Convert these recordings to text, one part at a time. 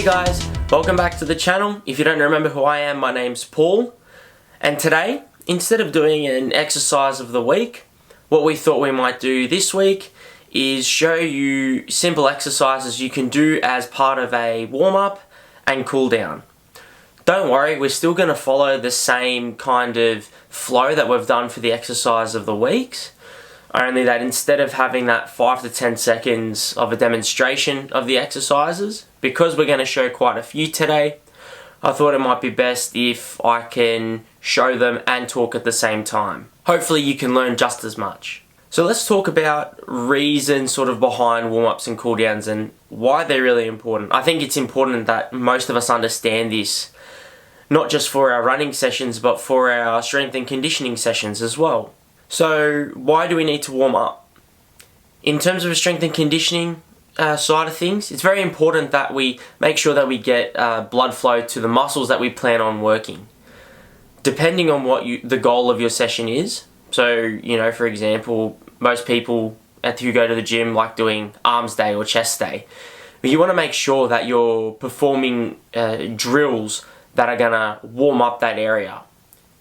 Hey guys, welcome back to the channel. If you don't remember who I am, my name's Paul. And today, instead of doing an exercise of the week, what we thought we might do this week is show you simple exercises you can do as part of a warm-up and cool down. Don't worry, we're still going to follow the same kind of flow that we've done for the exercise of the weeks. Only that instead of having that 5 to 10 seconds of a demonstration of the exercises, because we're going to show quite a few today, I thought it might be best if I can show them and talk at the same time. Hopefully you can learn just as much. So let's talk about reasons sort of behind warm-ups and cool-downs and why they're really important. I think it's important that most of us understand this, not just for our running sessions, but for our strength and conditioning sessions as well. So why do we need to warm up? In terms of a strength and conditioning side of things, it's very important that we make sure that we get blood flow to the muscles that we plan on working. Depending on what the goal of your session is. So, you know, for example, most people who go to the gym like doing arms day or chest day. But you want to make sure that you're performing drills that are going to warm up that area.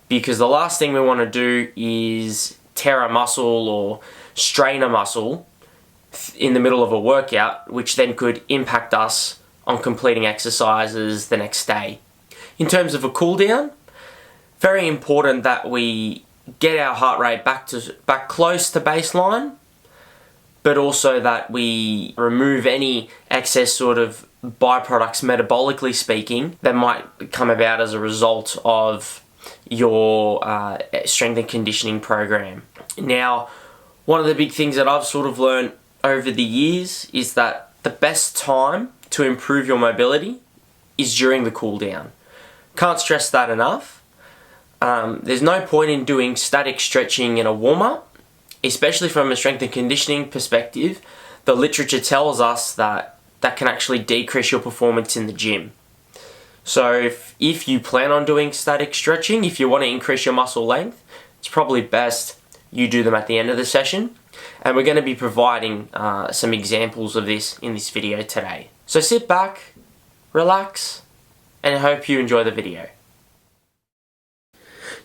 Because the last thing we want to do is tear a muscle or strain a muscle in the middle of a workout, which then could impact us on completing exercises the next day. In terms of a cool down, very important that we get our heart rate back close to baseline, but also that we remove any excess sort of byproducts, metabolically speaking, that might come about as a result of your strength and conditioning program. Now, one of the big things that I've sort of learned over the years is that the best time to improve your mobility is during the cool down. Can't stress that enough. There's no point in doing static stretching in a warm-up, especially from a strength and conditioning perspective. The literature tells us that that can actually decrease your performance in the gym. So if you plan on doing static stretching, if you want to increase your muscle length, it's probably best you do them at the end of the session. And we're going to be providing some examples of this in this video today. So sit back, relax, and I hope you enjoy the video.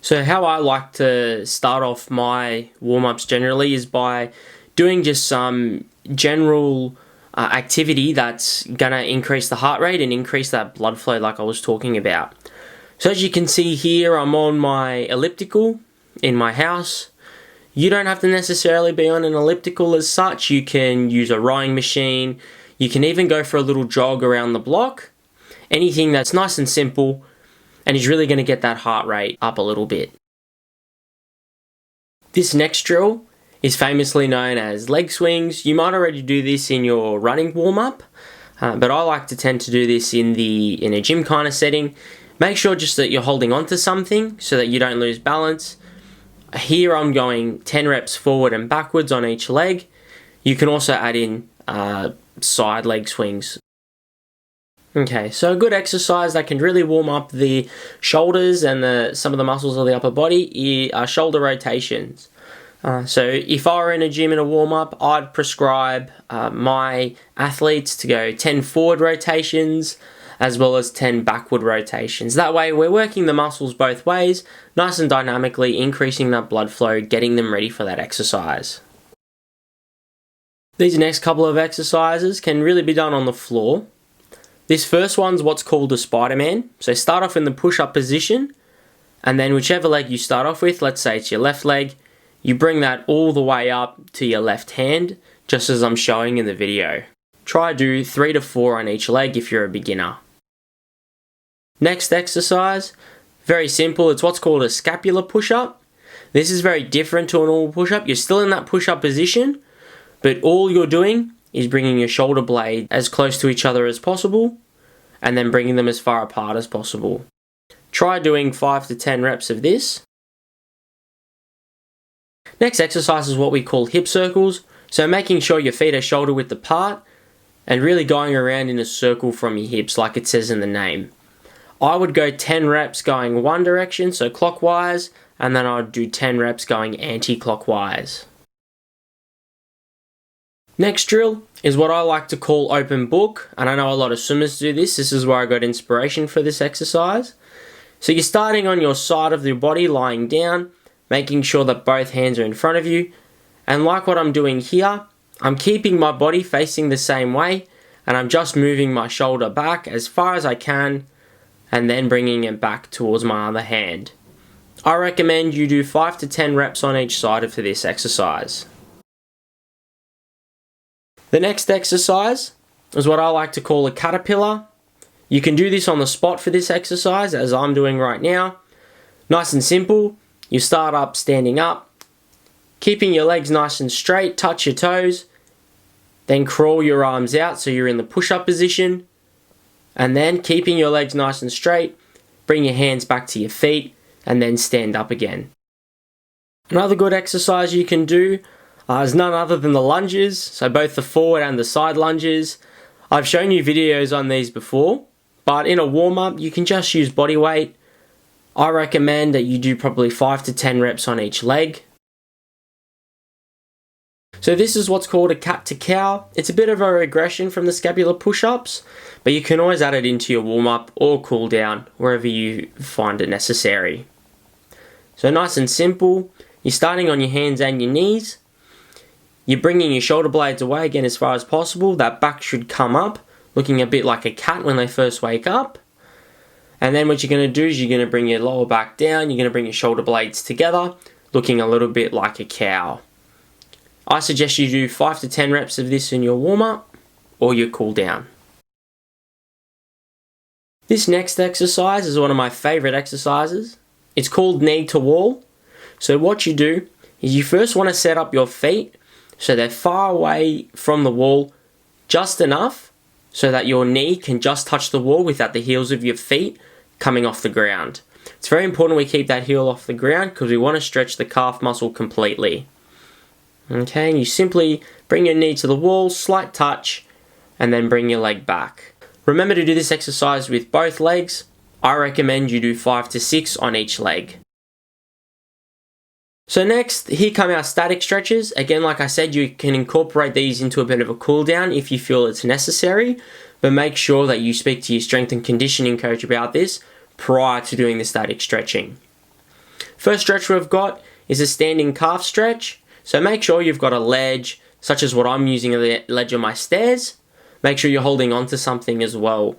So how I like to start off my warm-ups generally is by doing just some general activity that's gonna increase the heart rate and increase that blood flow like I was talking about. So as you can see here, I'm on my elliptical in my house. You don't have to necessarily be on an elliptical as such. You can use a rowing machine. You can even go for a little jog around the block. Anything that's nice and simple and is really gonna get that heart rate up a little bit. This next drill is famously known as leg swings. You might already do this in your running warm-up, but I like to tend to do this in a gym kind of setting. Make sure just that you're holding on to something so that you don't lose balance. Here I'm going 10 reps forward and backwards on each leg. You can also add in side leg swings. Okay, so a good exercise that can really warm up the shoulders and some of the muscles of the upper body are shoulder rotations. So if I were in a gym in a warm-up, I'd prescribe my athletes to go 10 forward rotations as well as 10 backward rotations. That way we're working the muscles both ways, nice and dynamically, increasing that blood flow, getting them ready for that exercise. These next couple of exercises can really be done on the floor. This first one's what's called a Spider-Man. So start off in the push-up position, and then whichever leg you start off with, let's say it's your left leg, you bring that all the way up to your left hand, just as I'm showing in the video. Try do 3 to 4 on each leg if you're a beginner. Next exercise, very simple, it's what's called a scapular push-up. This is very different to a normal push-up. You're still in that push-up position, but all you're doing is bringing your shoulder blade as close to each other as possible, and then bringing them as far apart as possible. Try doing 5 to 10 reps of this. Next exercise is what we call hip circles. So making sure your feet are shoulder width apart and really going around in a circle from your hips like it says in the name. I would go 10 reps going one direction, so clockwise, and then I would do 10 reps going anti-clockwise. Next drill is what I like to call open book, and I know a lot of swimmers do this. This is where I got inspiration for this exercise. So you're starting on your side of your body, lying down, making sure that both hands are in front of you. And like what I'm doing here, I'm keeping my body facing the same way, and I'm just moving my shoulder back as far as I can, and then bringing it back towards my other hand. I recommend you do 5 to 10 reps on each side of this exercise. The next exercise is what I like to call a caterpillar. You can do this on the spot for this exercise, as I'm doing right now. Nice and simple. You start up standing up, keeping your legs nice and straight, touch your toes, then crawl your arms out so you're in the push-up position, and then keeping your legs nice and straight, bring your hands back to your feet, and then stand up again. Another good exercise you can do is none other than the lunges, so both the forward and the side lunges. I've shown you videos on these before, but in a warm-up you can just use body weight. I recommend that you do probably 5 to 10 reps on each leg. So this is what's called a cat to cow. It's a bit of a regression from the scapular push-ups, but you can always add it into your warm-up or cool down, wherever you find it necessary. So nice and simple, you're starting on your hands and your knees. You're bringing your shoulder blades away again as far as possible. That back should come up, looking a bit like a cat when they first wake up. And then what you're going to do is you're going to bring your lower back down, you're going to bring your shoulder blades together, looking a little bit like a cow. I suggest you do 5 to 10 reps of this in your warm-up or your cool down. This next exercise is one of my favourite exercises. It's called knee to wall. So what you do is you first want to set up your feet so they're far away from the wall, just enough so that your knee can just touch the wall without the heels of your feet coming off the ground. It's very important we keep that heel off the ground because we want to stretch the calf muscle completely. Okay, and you simply bring your knee to the wall, slight touch, and then bring your leg back. Remember to do this exercise with both legs. I recommend you do 5 to 6 on each leg. So next, here come our static stretches. Again, like I said, you can incorporate these into a bit of a cool down if you feel it's necessary, but make sure that you speak to your strength and conditioning coach about this prior to doing the static stretching. First stretch we've got is a standing calf stretch. So make sure you've got a ledge, such as what I'm using, a ledge on my stairs. Make sure you're holding onto something as well.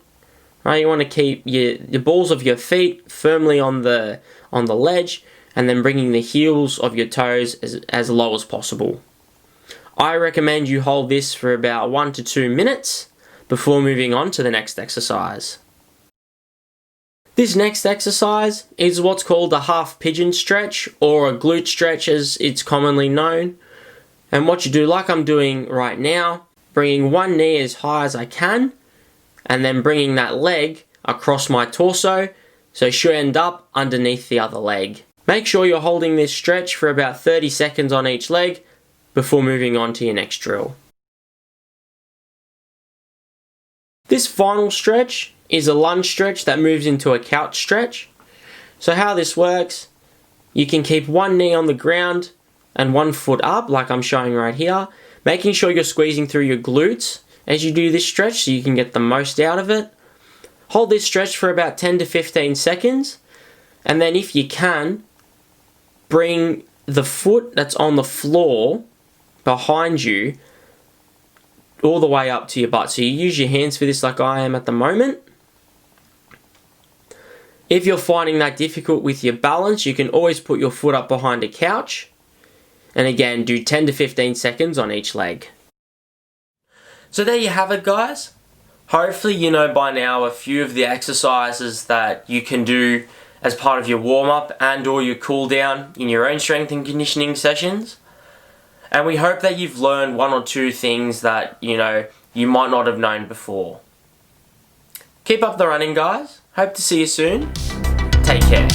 Right, you want to keep the balls of your feet firmly on the ledge, and then bringing the heels of your toes as low as possible. I recommend you hold this for about 1 to 2 minutes before moving on to the next exercise. This next exercise is what's called a half pigeon stretch, or a glute stretch as it's commonly known. And what you do, like I'm doing right now, bringing one knee as high as I can, and then bringing that leg across my torso, so it should end up underneath the other leg. Make sure you're holding this stretch for about 30 seconds on each leg before moving on to your next drill. This final stretch is a lunge stretch that moves into a couch stretch. So how this works, you can keep one knee on the ground and one foot up like I'm showing right here, making sure you're squeezing through your glutes as you do this stretch so you can get the most out of it. Hold this stretch for about 10 to 15 seconds, and then if you can, bring the foot that's on the floor behind you all the way up to your butt. So you use your hands for this like I am at the moment. If you're finding that difficult with your balance, you can always put your foot up behind a couch. And again, do 10 to 15 seconds on each leg. So there you have it, guys. Hopefully you know by now a few of the exercises that you can do as part of your warm-up and or your cool down in your own strength and conditioning sessions. And we hope that you've learned 1 or 2 things that, you might not have known before. Keep up the running, guys. Hope to see you soon. Take care.